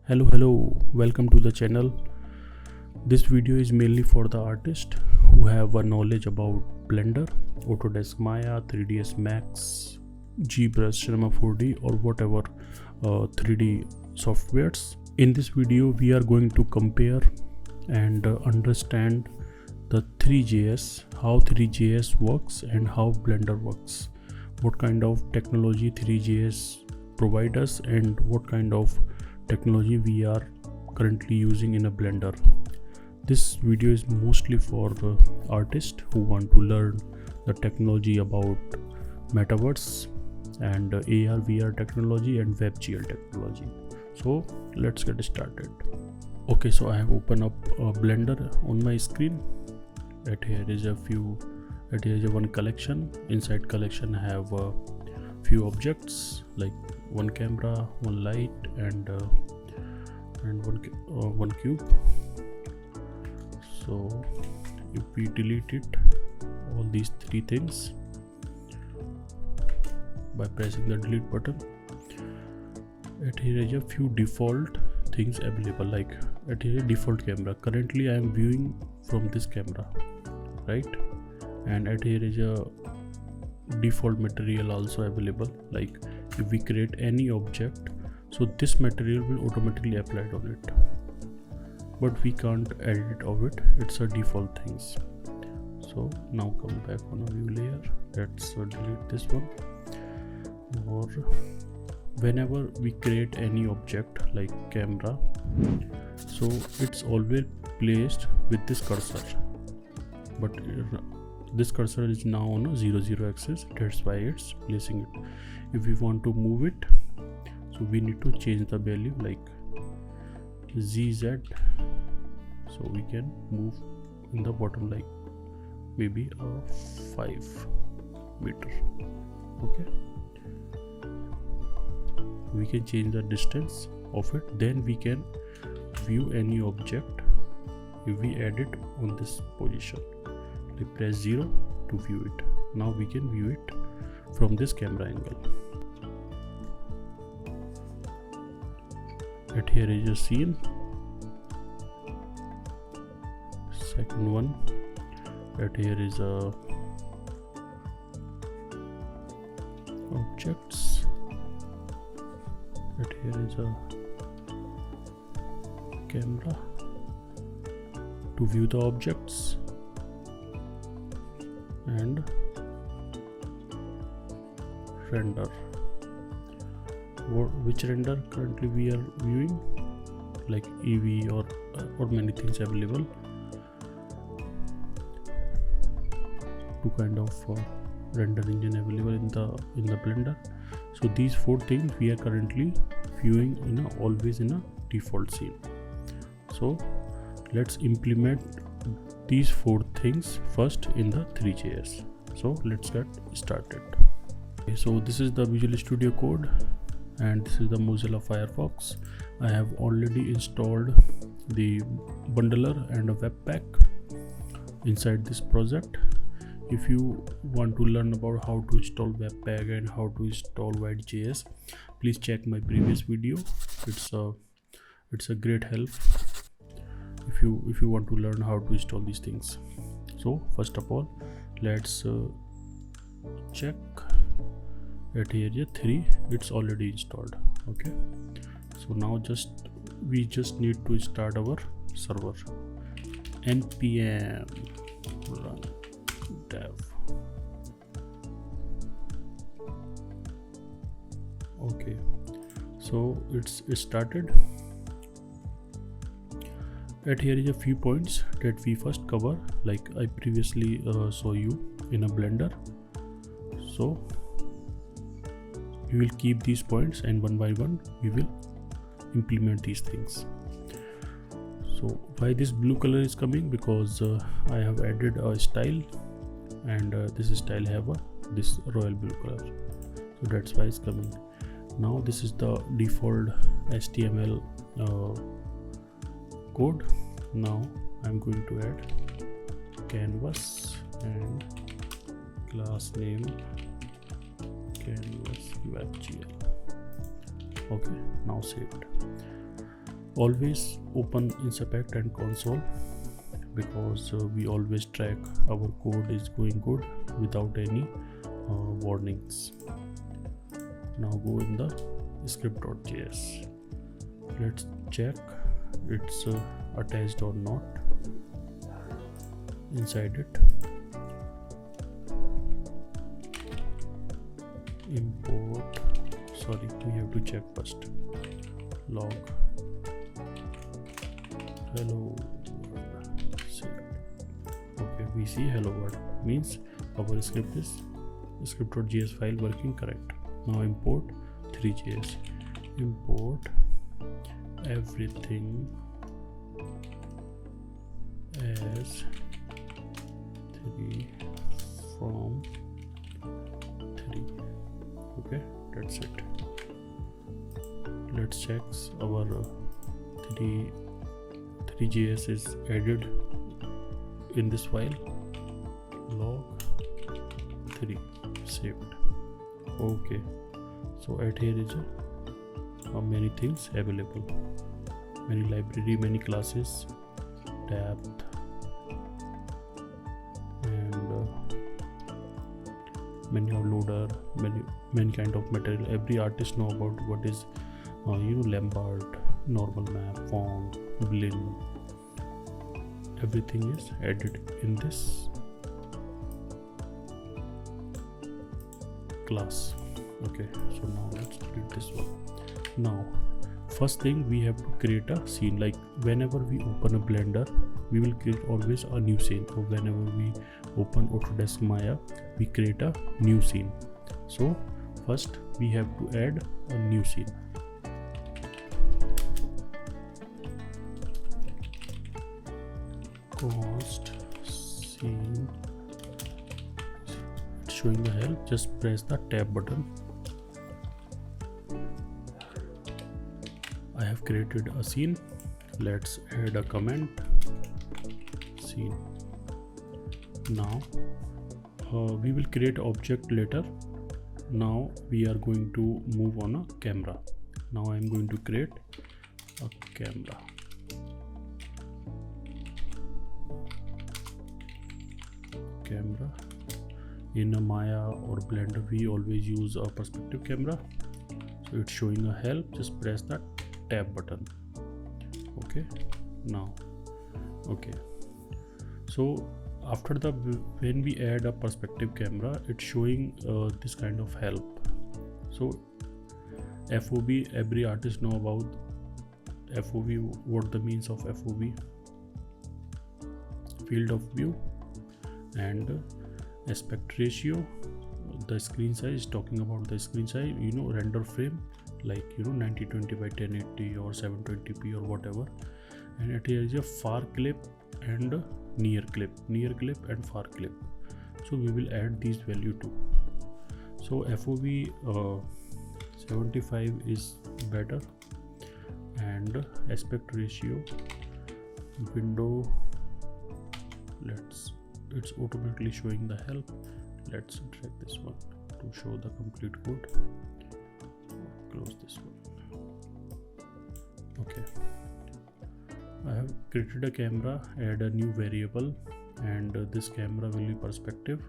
Hello, welcome to the channel. This video is mainly for the artists who have a knowledge about Blender, Autodesk Maya, 3ds Max, GBrush, Cinema 4D or whatever 3D softwares. In this video we are going to compare and understand the Three.js, how Three.js works and how Blender works, what kind of technology Three.js provide us and what kind of technology we are currently using in a Blender. This video is mostly for artists who want to learn the technology about metaverse and AR VR technology and WebGL technology. So let's get started. Okay, so I have opened up Blender on my screen. Here is one collection. Inside collection I have a few objects like one camera, one light and one cube. So if we delete it, all these three things by pressing the delete button, here is a few default things available, like here is a default camera. Currently I am viewing from this camera, right? And here is a default material also available, like if we create any object, so this material will automatically applied on it, but we can't edit of it. It's a default things. So now come back on a view layer. Let's delete this one. Or whenever we create any object like camera, so it's always placed with this cursor, but this cursor is now on a 0 axis, that's why it's placing it. If we want to move it, so we need to change the value like ZZ, so we can move in the bottom like maybe a 5 meter. Okay, we can change the distance of it. Then we can view any object if we add it on this position. We press 0 to view it. Now we can view it from this camera angle. And here is a scene. Second one. And here is a objects. And here is a camera to view the objects. And render. Which render currently we are viewing, like EV or many things available. Two kind of render engine available in the Blender. So these four things we are currently viewing always in a default scene. So let's implement these four things first in the Three.js. So let's get started. Okay, so this is the Visual Studio Code and this is the Mozilla Firefox. I have already installed the bundler and a webpack inside this project. If you want to learn about how to install webpack and how to install Vite.js, please check my previous video. It's a great help if you want to learn how to install these things. So first of all, let's check at area 3. It's already installed. Okay, so now we just need to start our server. npm run dev. Okay, so it's started. And here is a few points that we first cover, like I previously saw you in a Blender. So we will keep these points and one by one we will implement these things. So why this blue color is coming? Because I have added a style and this style have this royal blue color, so that's why it's coming. Now this is the default HTML code. Now I'm going to add canvas and class name canvas WebGL. Okay, now saved. Always open inspect and console, because we always track our code is going good without any warnings. Now go in the script.js. Let's check it's attached or not. Inside it, import, sorry, we have to check first. Log hello world. Okay, we see hello world, means our script is script.js file working correct. Now import Three.js. Import everything as 3 from 3. Okay, that's it. Let's check our Three.js is added in this file. Log 3 saved. Okay, so at here is many things available, many library, many classes, depth, and many loader, many kind of material. Every artist know about what is Lambert, normal map, font, blend. Everything is added in this class. Okay, so now let's delete this one. Now first thing, we have to create a scene. Like whenever we open a Blender, we will create always a new scene, or whenever we open Autodesk Maya, we create a new scene. So first we have to add a new scene. Cost scene, showing the help, just press the tab button. I have created a scene. Let's add a comment. Scene. Now we will create object later. Now we are going to move on a camera. Now I am going to create a camera. In a Maya or Blender, we always use a perspective camera. So it's showing a help, just press the tab button. Okay, now okay, so after the when we add a perspective camera, it's showing this kind of help. So FOV, every artist know about FOV, what the means of FOV, field of view, and aspect ratio. The screen size, talking about the screen size, render frame, like 1920 by 1080 or 720p or whatever. And it is a far clip and near clip and far clip. So we will add these value too. So FOV 75 is better, and aspect ratio, window, it's automatically showing the help. Let's drag this one to show the complete code. Close this one. Okay, I have created a camera, add a new variable, and this camera will be perspective,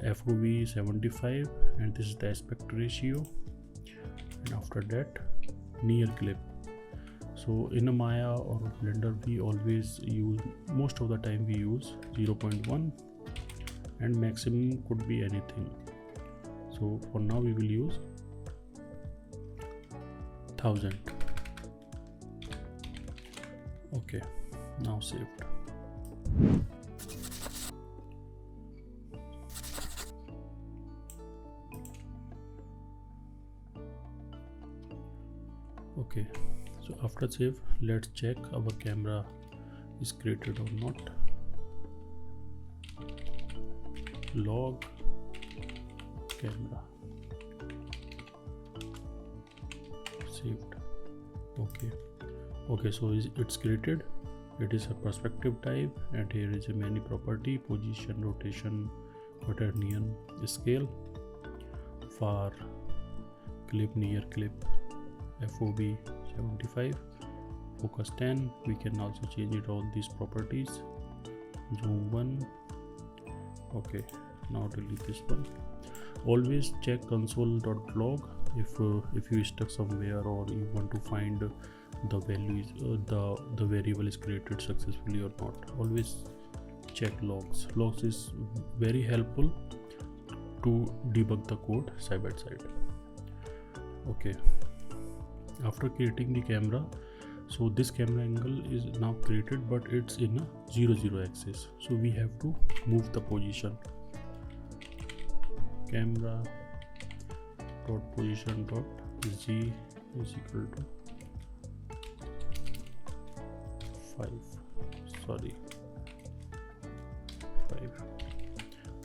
FOV 75, and this is the aspect ratio, and after that near clip. So in a Maya or Blender, we always use, most of the time we use 0.1, and maximum could be anything. So for now we will use 1000. Okay, now saved. Okay, so after save, let's check our camera is created or not. Log camera, saved. Okay, so it's created. It is a perspective type, and here is a many property: position, rotation, quaternion, scale, far clip, near clip, FOV 75, focus 10. We can also change it all these properties. Zoom 1. Okay, now delete this one. Always check console.log if you stuck somewhere or you want to find the values, the variable is created successfully or not. Always check logs. Logs is very helpful to debug the code side by side. Okay, after creating the camera, so this camera angle is now created, but it's in a 0 axis, so we have to move the position. Camera dot position dot z is equal to 5.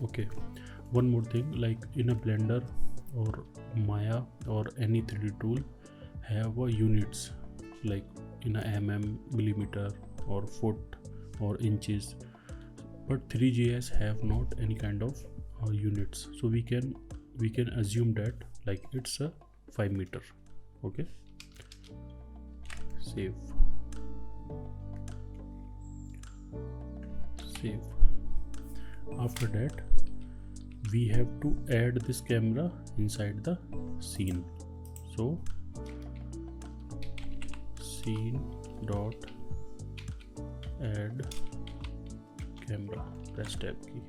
Okay, one more thing, like in a Blender or Maya or any 3D tool have a units, like in a millimeter or foot or inches, but Three.js have not any kind of units, so we can assume that like it's a 5 meter. Okay, save. After that, we have to add this camera inside the scene. So scene dot add camera, press tab key.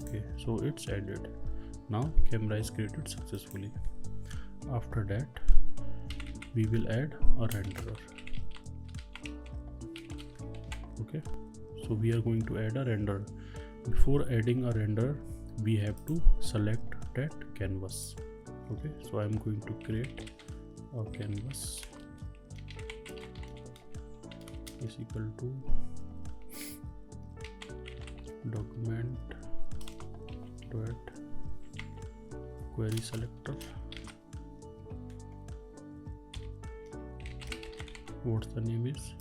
Okay, so it's added. Now camera is created successfully. After that, we will add a renderer. Okay, so we are going to add a renderer. Before adding a renderer, we have to select that canvas. Okay, so I'm going to create a canvas is equal to document dot query selector. What's the name is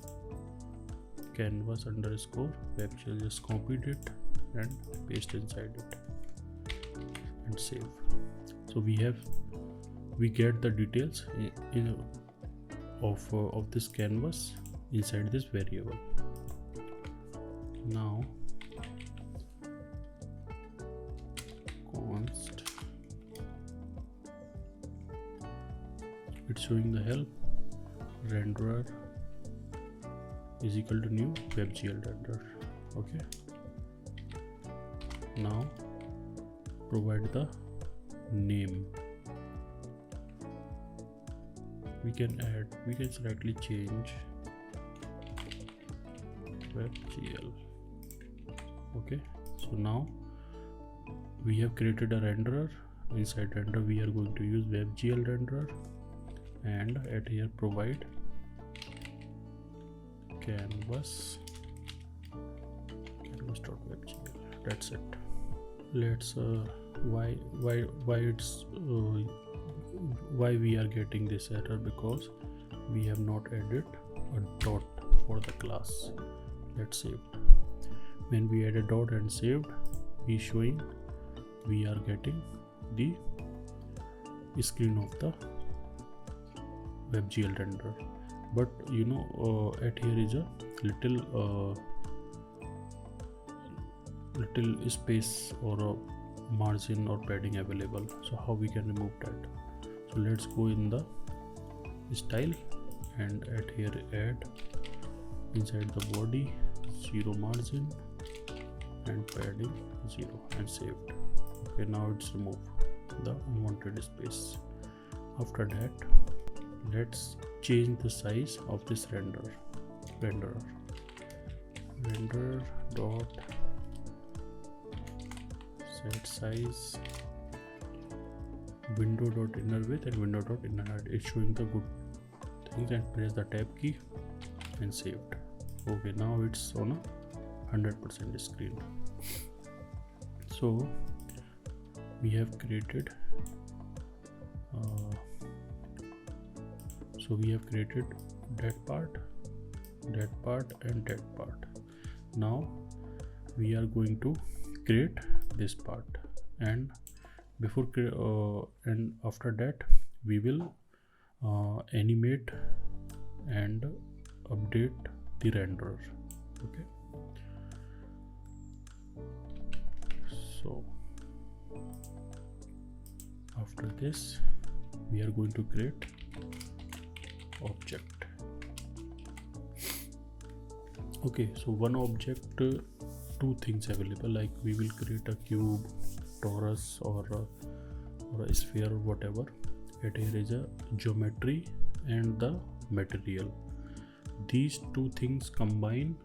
canvas underscore WebGL. Just copied it and paste inside it and save. So we get the details of this canvas inside this variable. Now const, it's showing the help renderer is equal to new WebGL renderer. Okay, now provide the name. We can slightly change WebGL. Okay, so now we have created a renderer. Inside renderer we are going to use WebGL renderer, and at here provide canvas.webgl. That's it. Let's why we are getting this error, because we have not added a dot for the class. Let's save. When we add a dot and saved, we showing we are getting the screen of the WebGL renderer. But you know, at here is a little space or a margin or padding available. So how we can remove that? So let's go in the style and at here add inside the body 0 margin and padding 0 and saved. Okay, now it's remove the unwanted space. After that, let's change the size of this renderer dot set size window dot inner width and window dot inner height. It's showing the good things, and press the tab key and saved. Okay, now it's on a 100% screen. So we have created that part and that part. Now we are going to create this part, and and after that we will animate and update the renderer. Okay, so after this we are going to create object. Okay, so one object, two things available, like we will create a cube, torus, or a sphere or whatever. And here is a geometry and the material. These two things combine,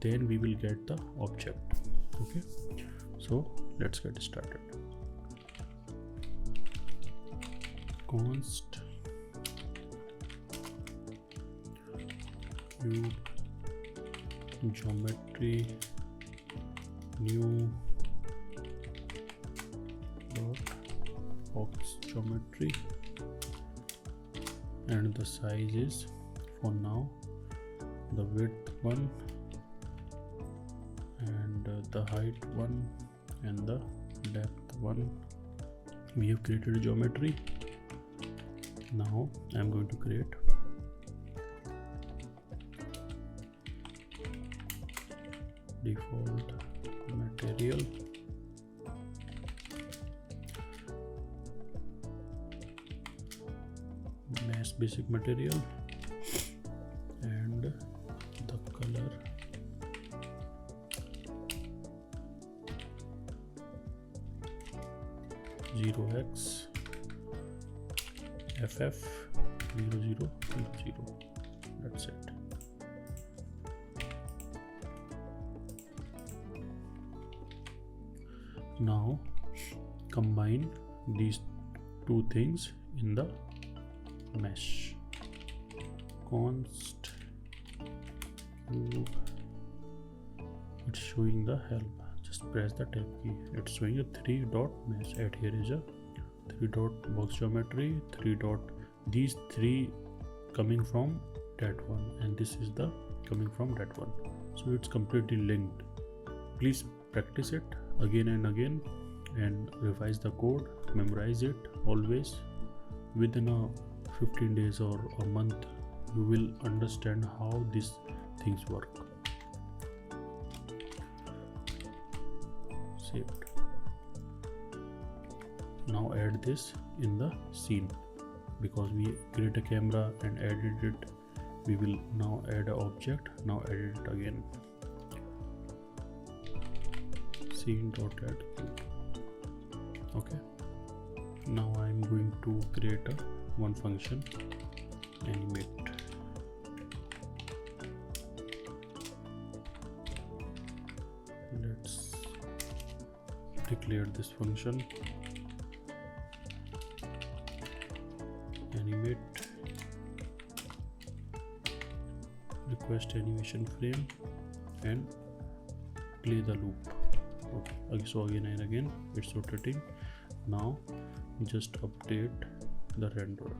then we will get the object. Okay, so let's get started. Const cube geometry new dot box geometry, and the size is for now the width one and the height one and the depth one. We have created a geometry. Now I am going to create default material, mesh basic material, and the color zero x ff 0000. That's it. Now combine these two things in the mesh. Const cube, it's showing the help. Just press the tab key. It's showing a 3 dot mesh. And here is a 3 dot box geometry, 3 dot, these three coming from that one, and this is the coming from that one. So it's completely linked. Please practice it again and again and revise the code, memorize it always. Within a 15 days or a month you will understand how these things work. Saved. Now add this in the scene, because we create a camera and added it. We will now add an object. Now edit it again. Scene.add cube. Okay, now I am going to create one function, animate. Let's declare this function, animate, request animation frame, and play the loop. Okay, so again and again it's rotating. Now just update the renderer.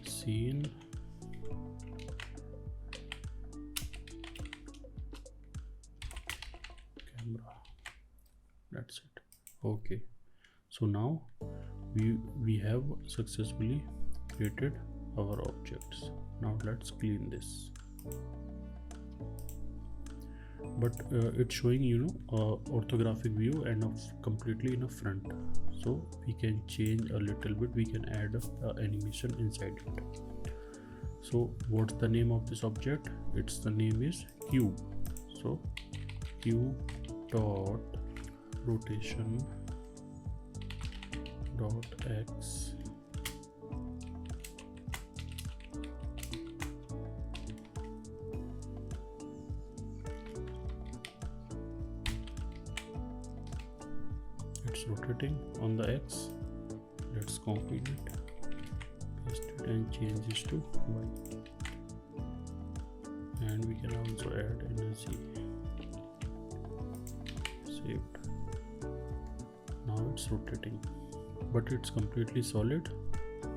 Scene, camera. That's it. Okay, so now we have successfully created our objects. Now let's clean this. But it's showing, orthographic view and completely in a front, so we can change a little bit. We can add animation inside it. So what's the name of this object? Its the name is cube. So cube dot rotation dot x it's rotating on the x. Let's copy it, paste it, and change this to y. And we can also add energy. Saved. Now it's rotating, but it's completely solid.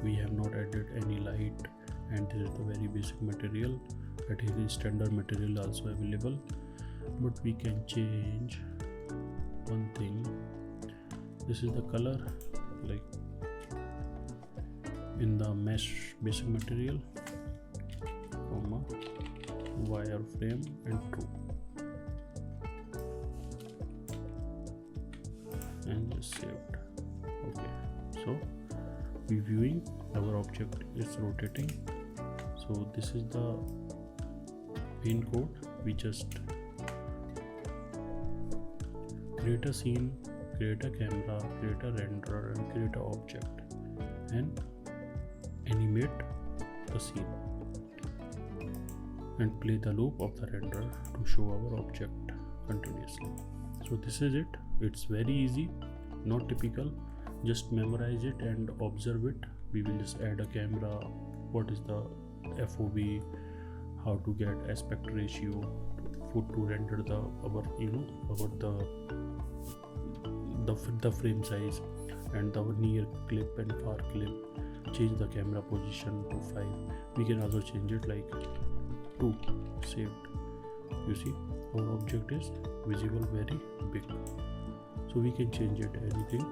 We have not added any light, and this is the very basic material. But here is standard material also available, but we can change one thing. This is the color, like in the mesh basic material, comma, wireframe and true, and just saved. Okay, so reviewing, our object is rotating. So this is the main code. We just create a scene, create a camera, create a renderer, and create an object, and animate the scene and play the loop of the renderer to show our object continuously. So this is it. It's very easy, not typical. Just memorize it and observe it. We will just add a camera, what is the FOV, how to get aspect ratio to render the the frame size and the near clip and far clip. Change the camera position to 5. We can also change it like 2. Saved. You see, our object is visible very big, so we can change it anything.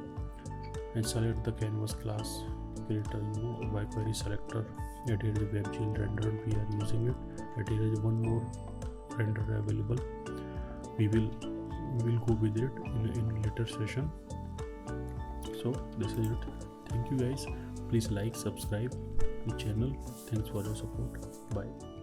And select the canvas class, create a by query selector. And here is the WebGL renderer, we are using it. And here is one more renderer available. We will go with it in later session. So this is it. Thank you guys. Please like, subscribe the channel. Thanks for your support. Bye.